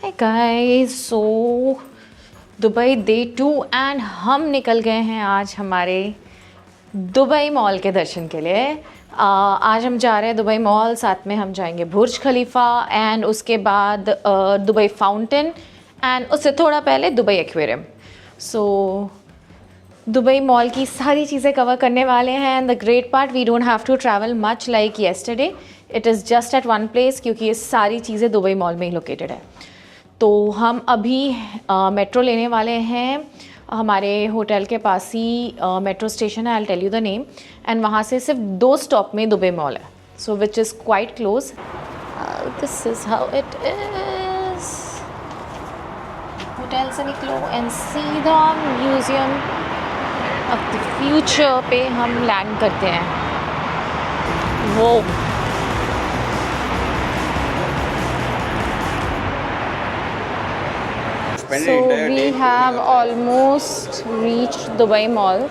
Hi guys, so Dubai day 2 and हम निकल गए हैं आज हमारे दुबई मॉल के दर्शन के लिए। आज हम जा रहे हैं दुबई मॉल, साथ में हम जाएंगे बुर्ज खलीफा एंड उसके बाद दुबई फाउंटेन एंड उससे थोड़ा पहले Dubai aquarium. So Dubai mall की सारी चीज़ें कवर करने वाले हैं and the great part, we don't have to travel much like yesterday, it is just at one place क्योंकि ये सारी चीज़ें दुबई मॉल में ही लोकेटेड है। तो हम अभी मेट्रो लेने वाले हैं, हमारे होटल के पास ही मेट्रो स्टेशन है, I will tell you the name, and वहाँ से सिर्फ 2 स्टॉप में दुबई मॉल है, so which is quite close. This is how it is. Hotel से निकलो एंड सीधा म्यूज़ियम ऑफ द फ्यूचर पे हम लैंड करते हैं। वो So we have almost reached Dubai Mall.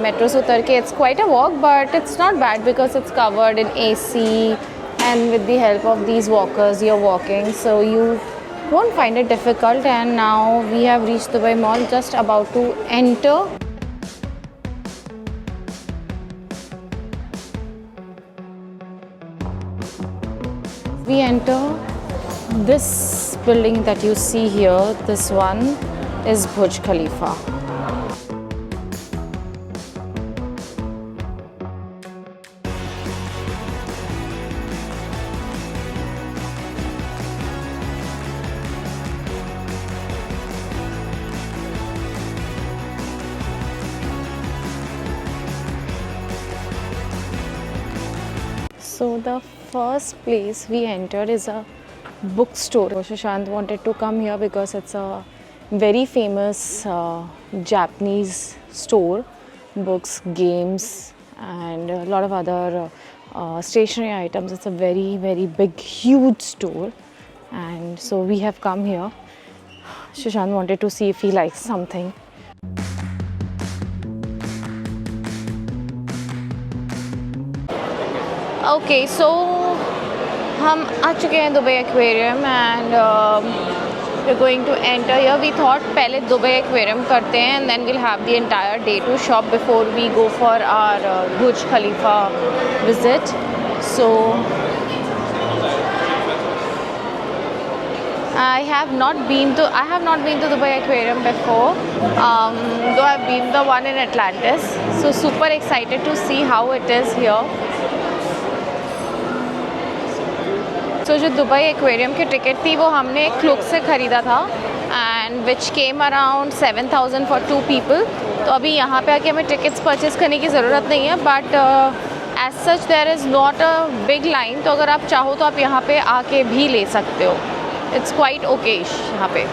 Metro से उतर के it's quite a walk, but it's not bad because it's covered in AC, and with the help of these walkers you're walking, so you won't find it difficult. And now we have reached Dubai Mall, just about to enter. We enter this building that you see here. This one is Burj Khalifa. So the first place we entered is a bookstore. Shashant wanted to come here because it's a very famous Japanese store, books, games and a lot of other stationery items. It's a very big, huge store, and so we have come here. Shashant wanted to see if he likes something. Okay, so हम आ चुके हैं Dubai aquarium and we are going to enter here. We thought पहले Dubai aquarium करते हैं and then we'll have the entire day to shop before we go for our Burj Khalifa visit. So I have not been to Dubai Aquarium before, though I've been the one in Atlantis. So super excited to see how it is here. तो जो Dubai aquarium की ticket थी वो हमने Klook से ख़रीदा था and which came around 7,000 for 2 people. तो अभी यहाँ पे आके हमें टिकट्स परचेज़ करने की ज़रूरत नहीं है, but as such there is not a big line. तो अगर आप चाहो तो आप यहाँ पे आके भी ले सकते हो. इट्स क्वाइट ओकेश यहाँ पे.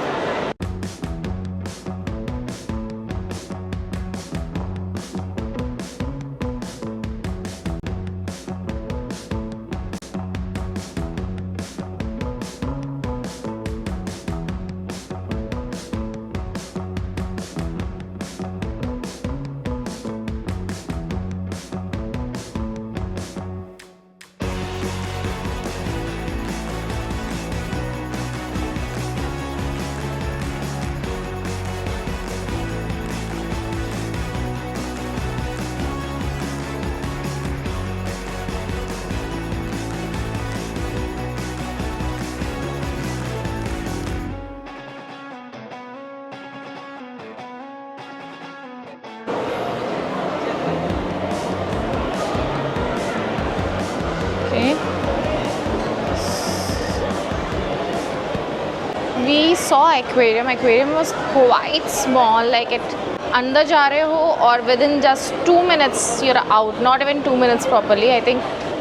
We saw aquarium. Aquarium was quite small, like it अंदर जा रहे हो और within just 2 minutes you're out. Not even 2 minutes properly. I think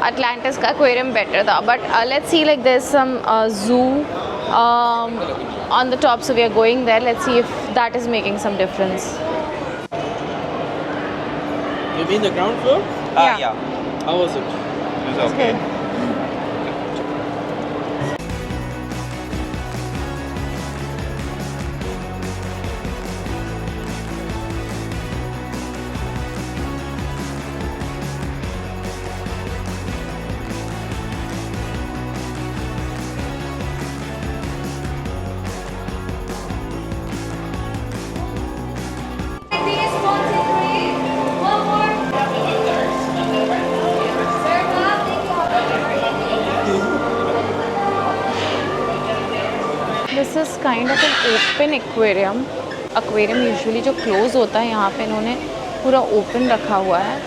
Atlantis का aquarium better था. But let's see, like there's some zoo on the top, so we are going there. Let's see if that is making some difference. You mean the ground floor? Yeah. How was it? It was okay. This is kind of an open aquarium. Aquarium usually जो close होता है, यहाँ पे इन्होंने पूरा open रखा हुआ है.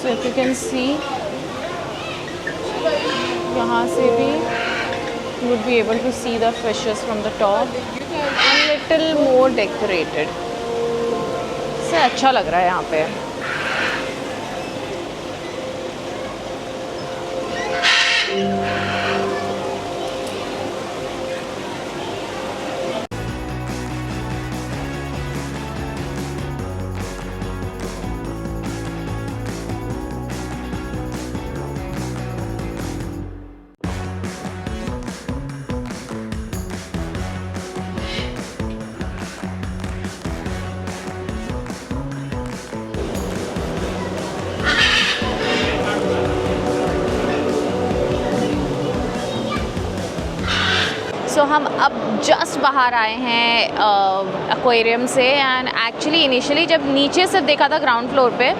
So if you can see, यहाँ से भी you would be able to see the fishes from the top and little more decorated. से अच्छा लग रहा है यहाँ पे. सो हम अब जस्ट बाहर आए हैं एक्वेरियम से. एंड एक्चुअली इनिशियली जब नीचे से देखा था ग्राउंड फ्लोर पे,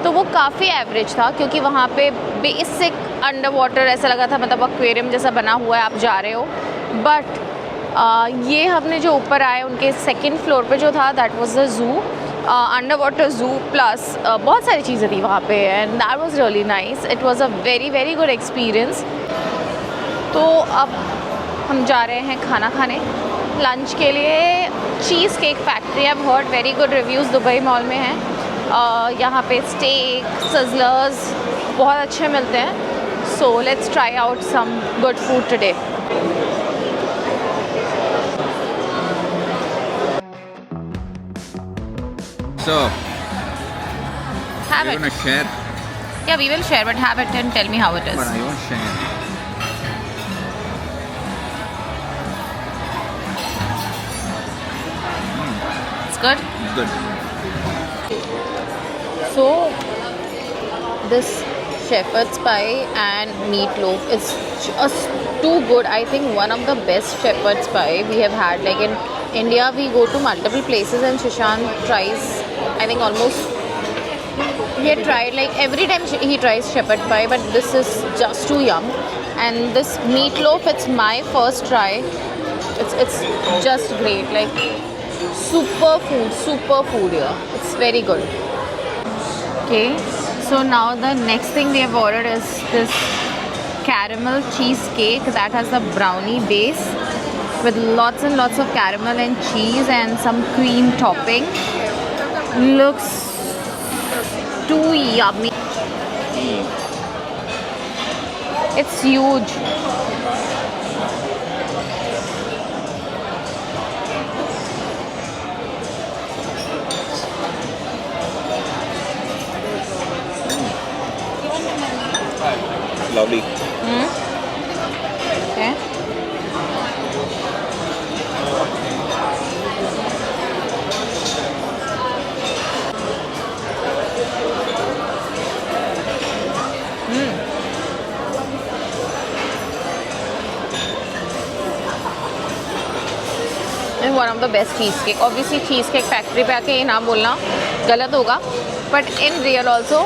तो वो काफ़ी एवरेज था, क्योंकि वहाँ पे बेसिक अंडर वाटर ऐसा लगा था, मतलब एक्वेरियम जैसा बना हुआ है, आप जा रहे हो. बट ये हमने जो ऊपर आए उनके सेकंड फ्लोर पे जो था, that was the zoo, under water zoo, plus बहुत सारी चीज़ें थी वहाँ पे. And that was really nice. It was a very very good experience. तो अब हम जा रहे हैं खाना खाने लंच के लिए. Cheese cake factory, I have heard very good reviews Dubai mall में हैं. यहाँ पे स्टेक, सिज़लर्स बहुत अच्छे मिलते हैं. So let's try out some good food today. So, Have you it. wanna share? Yeah, we will share, but have it and tell me how it is. But I won't share. It's good. Good. So, this shepherd's pie and meatloaf is just too good. I think one of the best shepherd's pie we have had. Like in India, we go to multiple places and Shishan tries, I think almost, he had tried like every time he tries shepherd pie, but this is just too yum. And this meatloaf, it's my first try. It's just great. Like super food here. It's very good. Okay, so now the next thing we have ordered is this caramel cheesecake that has the brownie base with lots and lots of caramel and cheese and some cream topping. Looks too yummy. It's huge. Lovely. Okay. One of the best cheesecake. Obviously Cheesecake Factory पे आके ये ना बोलना गलत होगा, but in real also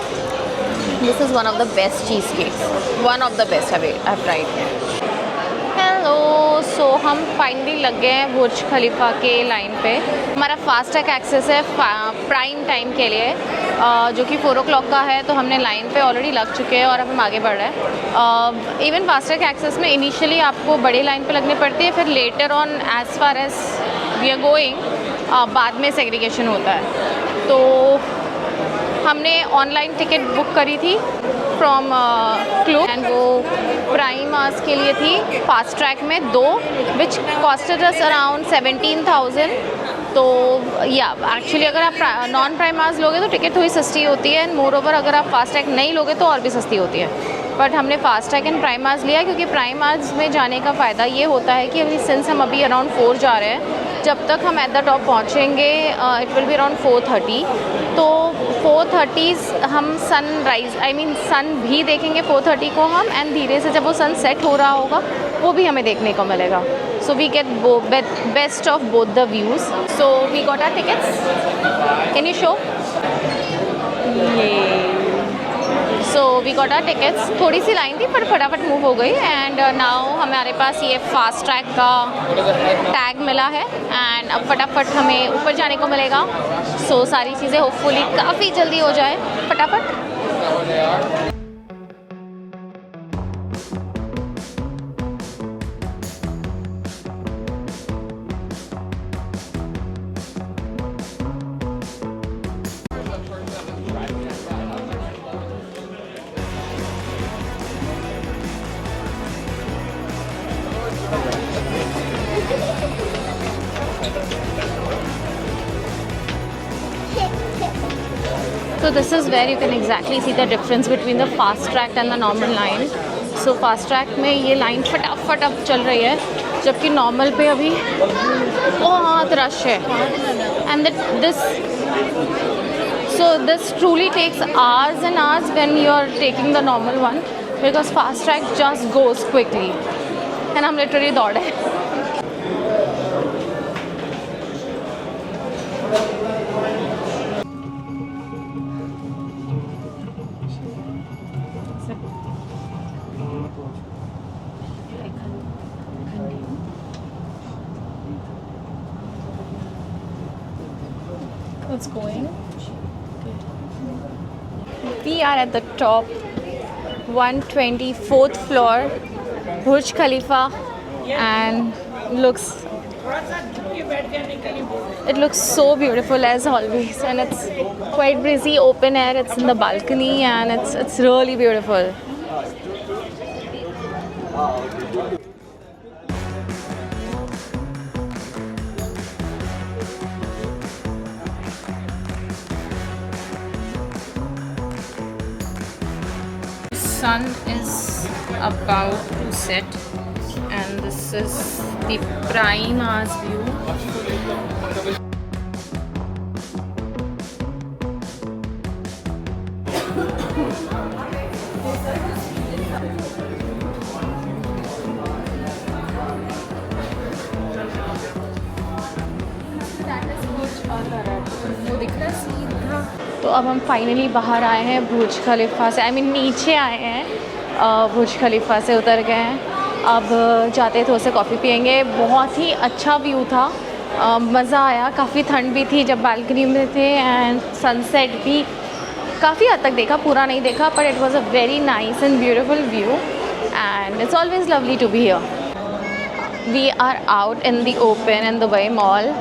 this is one of the best cheesecakes. One of the best I have tried. Hello, so हम finally लग गए हैं बुर्ज खलीफा के लाइन पे. हमारा फास्टैग एक्सेस है प्राइम टाइम के लिए, जो कि 4 o'clock का है. तो हमने लाइन पे ऑलरेडी लग चुके हैं और अब हम आगे बढ़ रहे हैं. इवन फास्टैग एक्सेस में इनिशियली आपको बड़ी लाइन पे लगनी पड़ती है, फिर later on as far as we are going बाद में सेग्रीगेशन होता है. तो हमने ऑनलाइन टिकट बुक करी थी फ्रॉम क्लूब एंड वो प्राइम आवर्स के लिए थी. फास्ट ट्रैक में 2 विच कॉस्टेड अस अराउंड 17,000. तो या एक्चुअली अगर आप नॉन प्राइम आवर्स लोगे तो टिकट थोड़ी सस्ती होती है, एंड मोर ओवर अगर आप फास्ट ट्रैक नहीं लोगे तो और भी सस्ती होती है. बट हमने fast track and prime hours लिया, क्योंकि प्राइम आवर्स में जाने का फ़ायदा ये होता है कि अभी सिंस हम अभी अराउंड 4 जा रहे हैं, जब तक हम एट द टॉप पहुँचेंगे इट विल बी अराउंड 4:30. तो 4:30 हम सनराइज़ सन भी देखेंगे 4:30 को हम, एंड धीरे से जब वो सन सेट हो रहा होगा वो भी हमें देखने को मिलेगा. So we get best of both the views. So we got our tickets. Can you show? ये so so we got our tickets. थोड़ी सी लाइन थी पर फटाफट मूव हो गई. एंड नाउ हमारे पास ये फास्ट ट्रैक का टैग मिला है एंड अब फटाफट हमें ऊपर जाने को मिलेगा. सो सारी चीज़ें होपफुली काफ़ी जल्दी हो जाए फटाफट. So this is where you can exactly see the difference between the fast track and the normal line. So fast track में ये लाइन फटाफट अब चल रही है जबकि नॉर्मल पे अभी बहुत रश है. And this truly takes hours and hours when you are taking the normal one because fast track just goes quickly. And हम literally दौड़े. What's going? We are at the top 124th floor Burj Khalifa and it looks so beautiful as always, and it's quite breezy, open air. It's in the balcony and it's really beautiful. Sun is about to set and this is the prime hours view. तो अब हम finally बाहर आए हैं बुर्ज खलीफा से. नीचे आए हैं, बुर्ज खलीफा से उतर गए हैं. अब जाते थोड़े से कॉफ़ी पियेंगे. बहुत ही अच्छा व्यू था, मज़ा आया. काफ़ी ठंड भी थी जब बालकनी में थे एंड सनसेट भी काफ़ी हद तक देखा, पूरा नहीं देखा, पर it was a very nice and beautiful view and it's always lovely to be here. We are out in the open in Dubai Mall.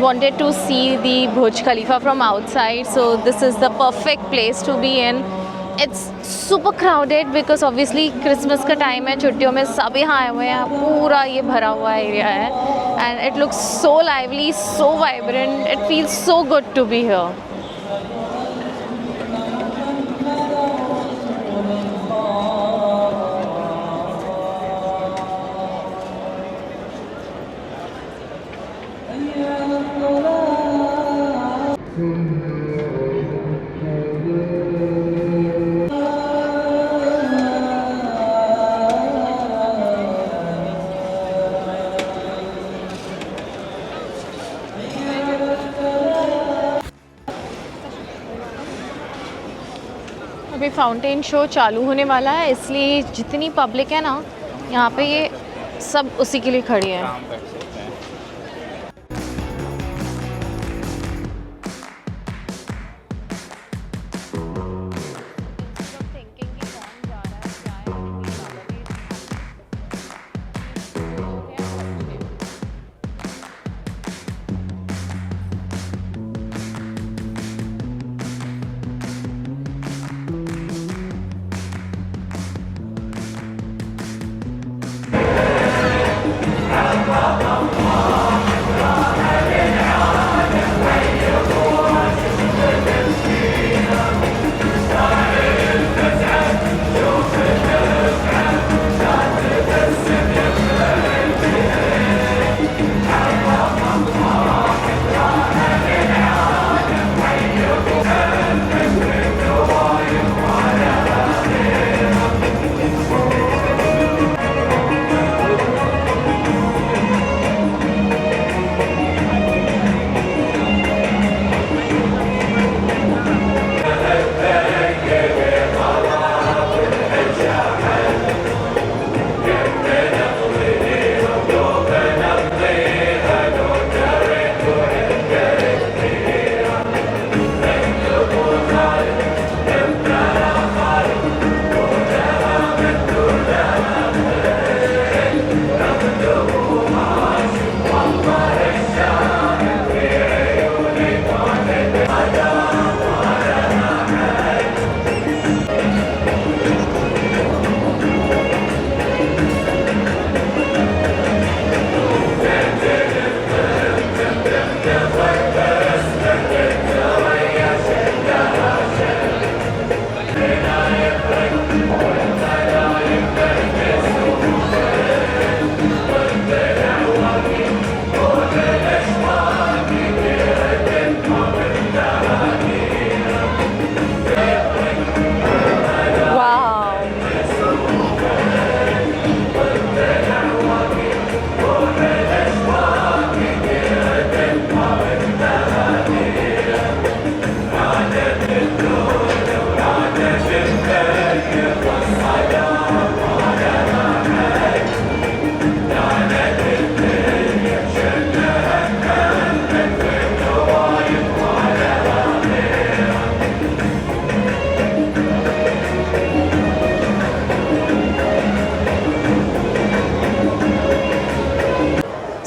Wanted to see the Burj Khalifa from outside, so this is the perfect place to be in. It's super crowded because obviously Christmas का time है, छुट्टियों में सब यहाँ आए हुए हैं. पूरा ये भरा हुआ एरिया है and it looks so lively, so vibrant. It feels so good to be here. अभी फाउंटेन शो चालू होने वाला है, इसलिए जितनी पब्लिक है ना यहाँ पे ये सब उसी के लिए खड़ी है.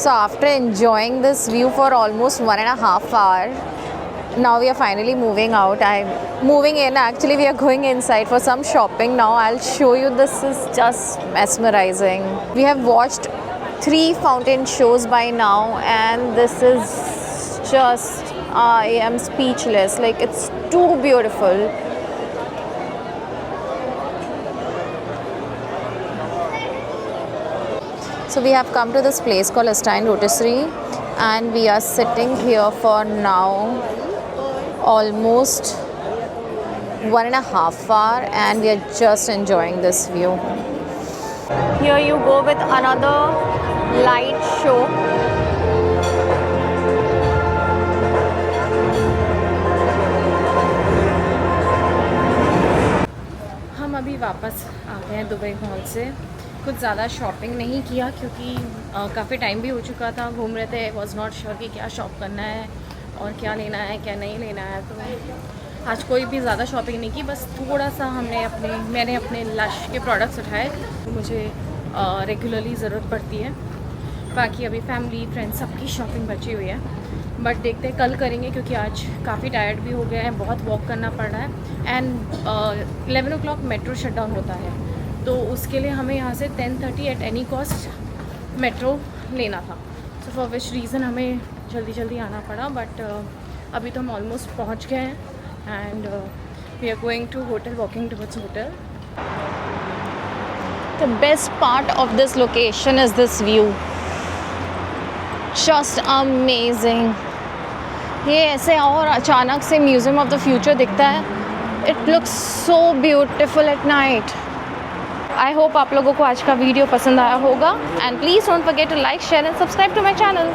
So after enjoying this view for almost 1.5 hours, now we are finally moving out. I'm moving in. Actually, we are going inside for some shopping now. I'll show you. This is just mesmerizing. We have watched 3 fountain shows by now, and this is just, I am speechless. Like, it's too beautiful. So we have come to this place called Astine Rotisserie, and we are sitting here for now almost 1.5 hours, and we are just enjoying this view. Here you go with another light show. हम अभी वापस आ गए हैं Dubai mall से। कुछ ज़्यादा shopping नहीं किया क्योंकि काफ़ी टाइम भी हो चुका था, घूम रहे थे, वॉज नॉट श्योर कि क्या शॉप करना है और क्या लेना है क्या नहीं लेना है। तो आज कोई भी ज़्यादा शॉपिंग नहीं की, बस थोड़ा सा मैंने अपने लश के प्रोडक्ट्स उठाए तो मुझे रेगुलरली ज़रूरत पड़ती है। बाकी अभी फैमिली फ्रेंड्स सबकी शॉपिंग बची हुई है, बट देखते हैं कल करेंगे क्योंकि आज काफ़ी टायर्ड भी हो गए हैं, बहुत वॉक करना पड़ रहा है। And 11 o'clock metro shut down होता है, तो उसके लिए हमें यहाँ से 10:30 एट एनी कॉस्ट मेट्रो लेना था। सो फॉर विच रीज़न हमें जल्दी आना पड़ा, बट अभी तो हम ऑलमोस्ट पहुँच गए हैं and we are going to hotel, walking towards hotel. The best part of this location is this view, just amazing. ये ऐसे और अचानक से म्यूज़ियम ऑफ द फ्यूचर दिखता है। It looks so beautiful at night. I hope आप लोगों को आज का वीडियो पसंद आया होगा, and please don't forget to like, share and subscribe to my channel.